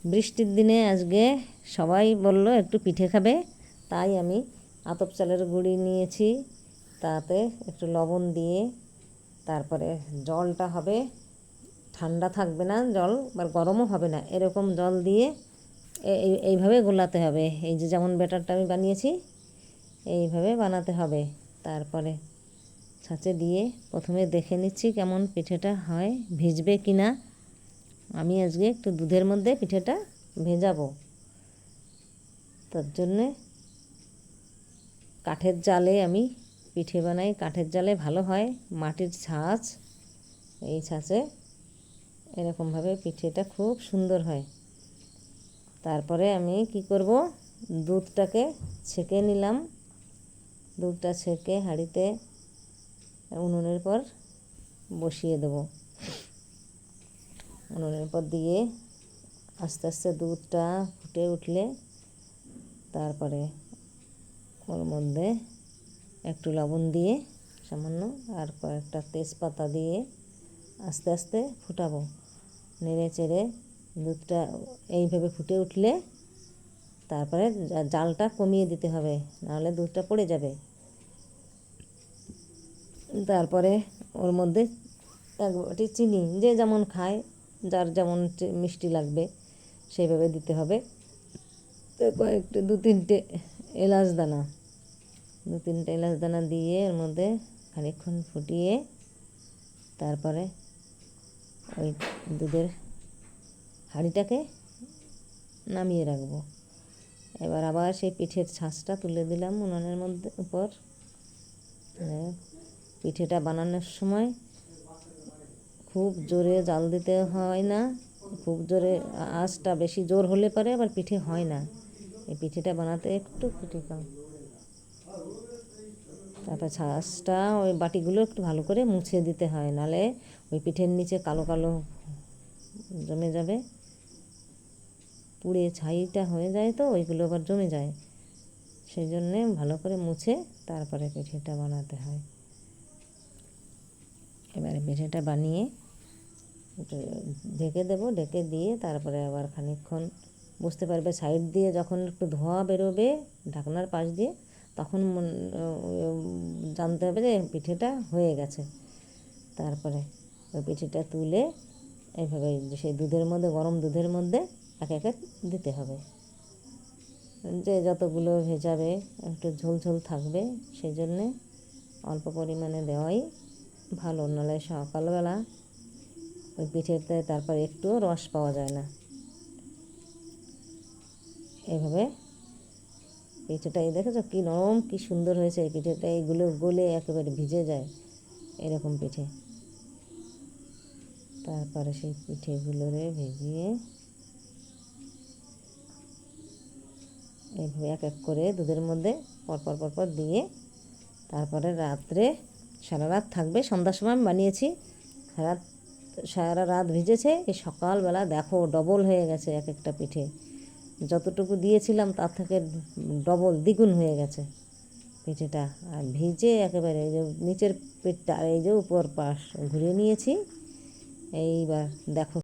বৃষ্টির দিনে আজকে সবাই বলল একটু পিঠে খাবে, তাই আমি আতপ চালের গুঁড়ি নিয়েছি, তাতে একটু লবণ দিয়ে তারপরে জলটা হবে ঠান্ডা থাকবে না জল, আর গরমও হবে না, এরকম জল দিয়ে এইভাবে গোলাতে হবে। এই যে যেমন ব্যাটারটা আমি বানিয়েছি এইভাবে বানাতে হবে। তারপরে ছাঁচে দিয়ে প্রথমে দেখে নিচ্ছি কেমন পিঠেটা হয়, ভিজবে কি না। আমি আজকে একটু দুধের মধ্যে পিঠেটা ভেজাবো, তার জন্যে কাঠের জালে আমি পিঠে বানাই। কাঠের জালে ভালো হয়, মাটির ছাঁচ, এই ছাঁচে এরকমভাবে পিঠেটা খুব সুন্দর হয়। তারপরে আমি কি করব, দুধটাকে ছেঁকে নিলাম, দুধটা ছেঁকে হাঁড়িতে উনুনের পর বসিয়ে দেবো। উনুনের পর দিয়ে আস্তে আস্তে দুধটা ফুটে উঠলে তারপরে ওর মধ্যে একটু লবণ দিয়ে সামান্য আর কয়েকটা তেজপাতা দিয়ে আস্তে আস্তে ফুটাবো, নেড়ে চেড়ে দুধটা এইভাবে ফুটে উঠলে তারপরে জালটা কমিয়ে দিতে হবে, নাহলে দুধটা পড়ে যাবে। তারপরে ওর মধ্যে এক বাটি চিনি, যে যেমন খায়, যার যেমন মিষ্টি লাগবে সেইভাবে দিতে হবে। তো কয়েকটা দু তিনটে এলাচ দানা দিয়ে এর মধ্যে খানিকক্ষণ ফুটিয়ে তারপরে ওই দুধের হাঁড়িটাকে নামিয়ে রাখবো। এবার আবার সেই পিঠের ছাঁচটা তুলে দিলাম উনুনের মধ্যে উপর। পিঠেটা বানানোর সময় খুব জোরে জাল দিতে হয় না, খুব জোরে আঁচটা বেশি জোর হলে পরে আবার পিঠে হয় না। এই পিঠেটা বানাতে একটু পিঠে কম। তারপর ছাঁচটা ওই বাটিগুলো একটু ভালো করে মুছে দিতে হয়, নাহলে ওই পিঠের নিচে কালো কালো জমে যাবে, পুড়ে ছাইটা হয়ে যায়, তো ওইগুলো আবার জমে যায়। সেই জন্যে ভালো করে মুছে তারপরে পিঠেটা বানাতে হয়। এবারে পিঠেটা বানিয়ে ঢেকে দেবো, ঢেকে দিয়ে তারপরে আবার খানিকক্ষণ বুঝতে পারবে সাইড দিয়ে যখন একটু ধোঁয়া বেরোবে ঢাকনার পাশ দিয়ে, তখন জানতে হবে যে পিঠেটা হয়ে গেছে। তারপরে ওই পিঠেটা তুলে এইভাবে সেই দুধের মধ্যে, গরম দুধের মধ্যে একে একে দিতে হবে। যে যতগুলো ভেজাবে একটু ঝোল ঝোল থাকবে, সেই জন্যে অল্প পরিমাণে দেওয়াই ভালো, নাহলে সকালবেলা ওই পিঠেতে তারপর একটুও রস পাওয়া যায় না। এইভাবে পিঠেটা এই দেখেছো কী নরম, কী সুন্দর হয়েছে এই পিঠেটা, এইগুলো গলে একেবারে ভিজে যায় এরকম পিঠে। তারপরে সেই পিঠেগুলোরে ভেজিয়ে এইভাবে এক এক করে দুধের মধ্যে পরপর দিয়ে তারপরে রাত্রে সারা রাত থাকবে। সন্ধ্যার সময় আমি বানিয়েছি, সারা রাত ভিজেছে, এই সকালবেলা দেখো ডবল হয়ে গেছে এক একটা পিঠে, যতটুকু দিয়েছিলাম তার থেকে ডবল দ্বিগুণ হয়ে গেছে পিঠেটা। আর ভিজে একেবারে এই যে নিচের পেটটা আর এই যে উপর পাশ ঘুরিয়ে নিয়েছি। এইবার দেখো